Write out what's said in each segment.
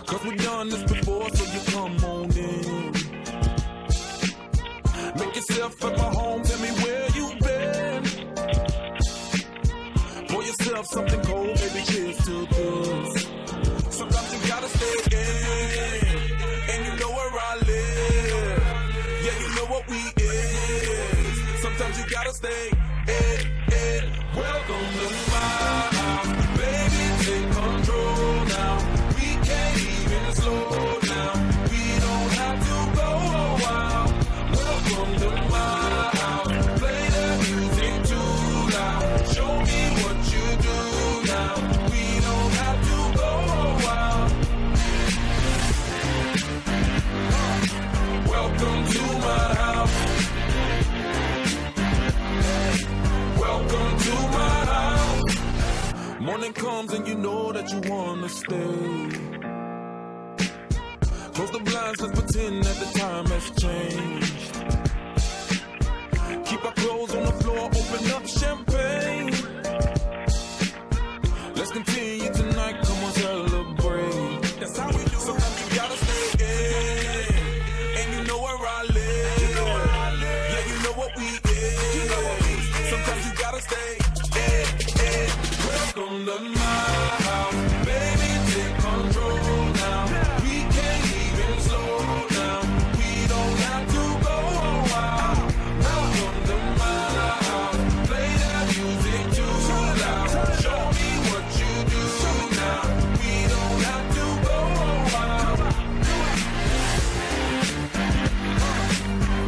Cause we've done this before, so you come on in. Make yourself at my home, tell me where you been. Pour yourself something cold, baby, cheers to this. Sometimes you gotta stay in, and you know where I live. Yeah, you know what we is. Sometimes you gotta stay in. Welcome to my house, baby, take control now. We can't even slow down. We don't have to go a while. Welcome to my house, play the music too loud. Show me what you do now. We don't have to go a while. Welcome to my house. Welcome to my house. Morning comes and you know that you wanna stay. Close the blinds, let's pretend that the time has changed. Keep our clothes on the floor, open up champagne. Let's continue tonight, come on, celebrate. That's how we do. Sometimes you gotta stay in, and you know where I live. Yeah, you know what we is. Sometimes you gotta stay in. Welcome to my house, baby, take control now. We can't even slow down. We don't have to go a while. Welcome to my house, play that music too loud. Show me what you do now. We don't have to go a while.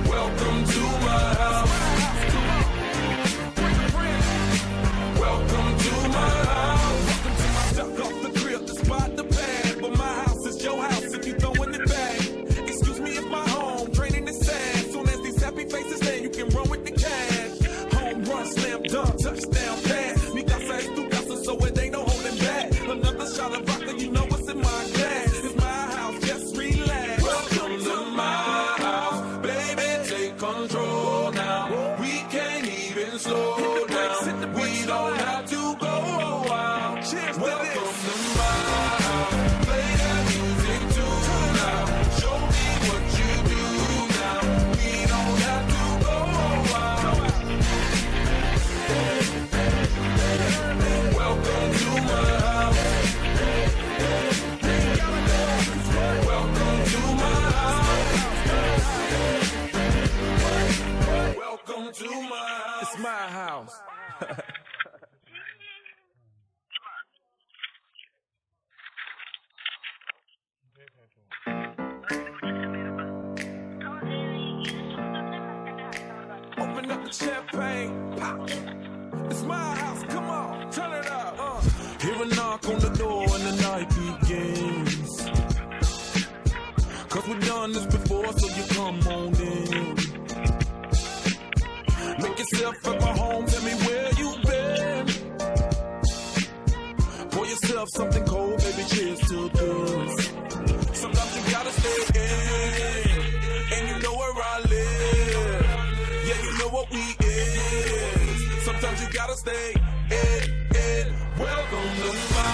Welcome to my house. Welcome to my house. Duck off the crib, the spot, the bag. But my house is your house if you throwing it back. Excuse me if my home draining is sad. Soon as these happy faces there, you can run with the cash. Home run, slam dunk, touchdown pass. Mi casa es tu casa, so it ain't no holding back. Another shot of vodka, you know what's in my glass. It's my house, just relax. Welcome to my house, baby, take control now. We can't even slow down. We don't have to go a while. Welcome to my house, play that music too loud. Show me what you do now. We don't have to go a while. Welcome to my house. Welcome to my house. Welcome to my house. It's my house. Open up the champagne, pop. It's my house, come on, turn it up. Hear a knock on the door and the night begins. Cause we've done this before, so you come on in. Make yourself at my home, tell me where you been. Pour yourself something cold, baby, cheers to this. Sometimes you gotta stay in, and you know where I live. Yeah, you know what we is. Sometimes you gotta stay in. Welcome to my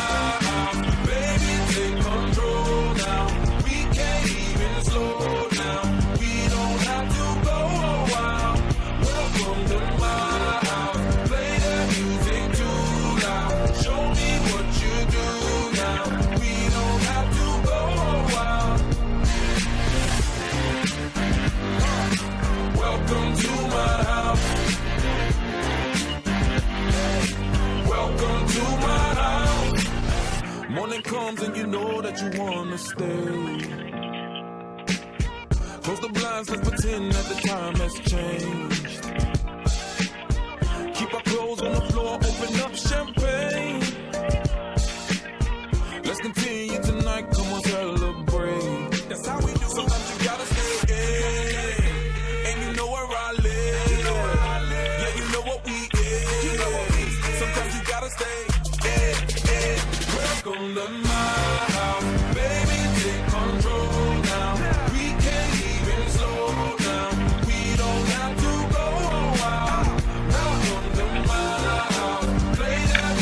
house, baby, take control now. We can't even slow down. We don't have to go a while. Welcome to my house, play that music too loud. Show me what you do now. We don't have to go a while. Welcome to my house. Welcome to my house. Morning comes and you know that you wanna stay. Close the blinds, let's pretend that the time has changed. Keep our clothes on the floor, open up champagne. Let's continue tonight, come on, celebrate. That's how we do. Sometimes you gotta stay in, and you know where I live. Yeah, you know what we is. Sometimes you gotta stay in. Welcome to my house, baby, take control now. We can't even slow down. We don't have to go a while. Welcome to my house, play that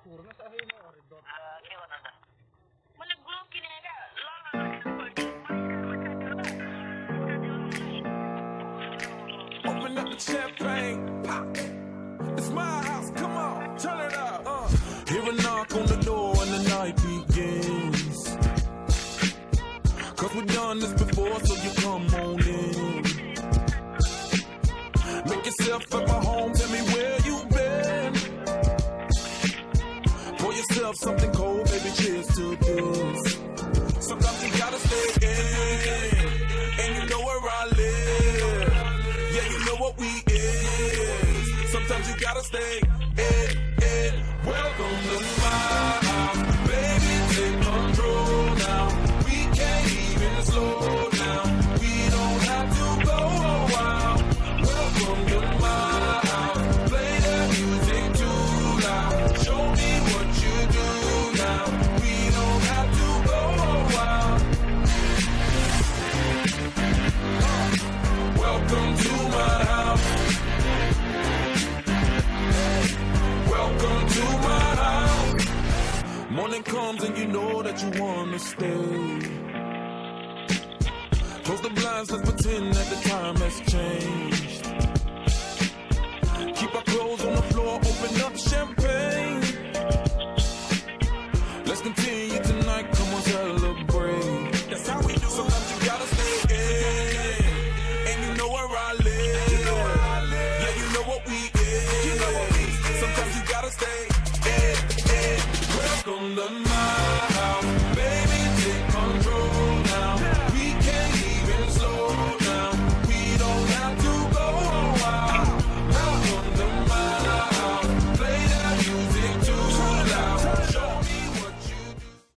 Open up the champagne, pop. It's my house, come on, turn it up. Hear a knock on the door and the night begins. Cause we've done this before, so you come on in. Make yourself at my home, tell me where you been. Pour yourself something cold, baby, cheers to this. Sometimes you gotta stay in, and you know where I live. Yeah, you know what we is. Sometimes you gotta stay in. Welcome to my house, baby, take control now. We can't even slow down. We don't have to go a while. Welcome to my house, play that music too loud. Show me what you do now. We don't have to go a while. Welcome to my house. Welcome to my house. Morning comes and you know that you wanna stay. Close the blinds, let's pretend that the time has changed. Keep our clothes on the floor, open up champagne. Let's continue tonight, come on, celebrate. That's how we do. Sometimes you gotta stay in, and you know where I live. Yeah, you know what we is. Sometimes you gotta stay in. Welcome to my house.